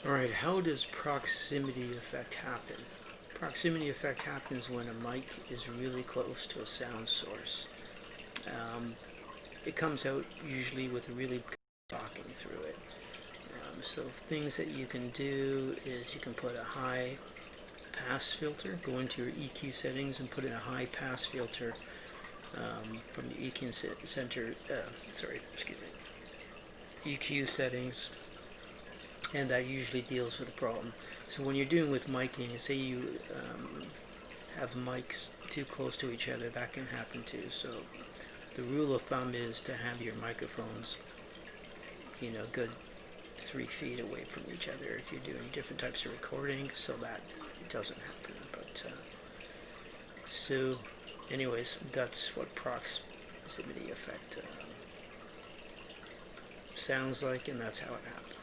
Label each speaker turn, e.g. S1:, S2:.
S1: Alright, how does proximity effect happen? Proximity effect happens when a mic is really close to a sound source. Um, it comes out usually with really good talking through it. So things that you can do is you can put a high pass filter, go into your EQ settings and put in a high pass filter from the EQ settings, and that usually deals with the problem. So when you're doing with miking, say you have mics too close to each other, that can happen too. So the rule of thumb is to have your microphones, good 3 feet away from each other if you're doing different types of recording, so that it doesn't happen. But so, anyways, that's what proximity effect sounds like, and that's how it happens.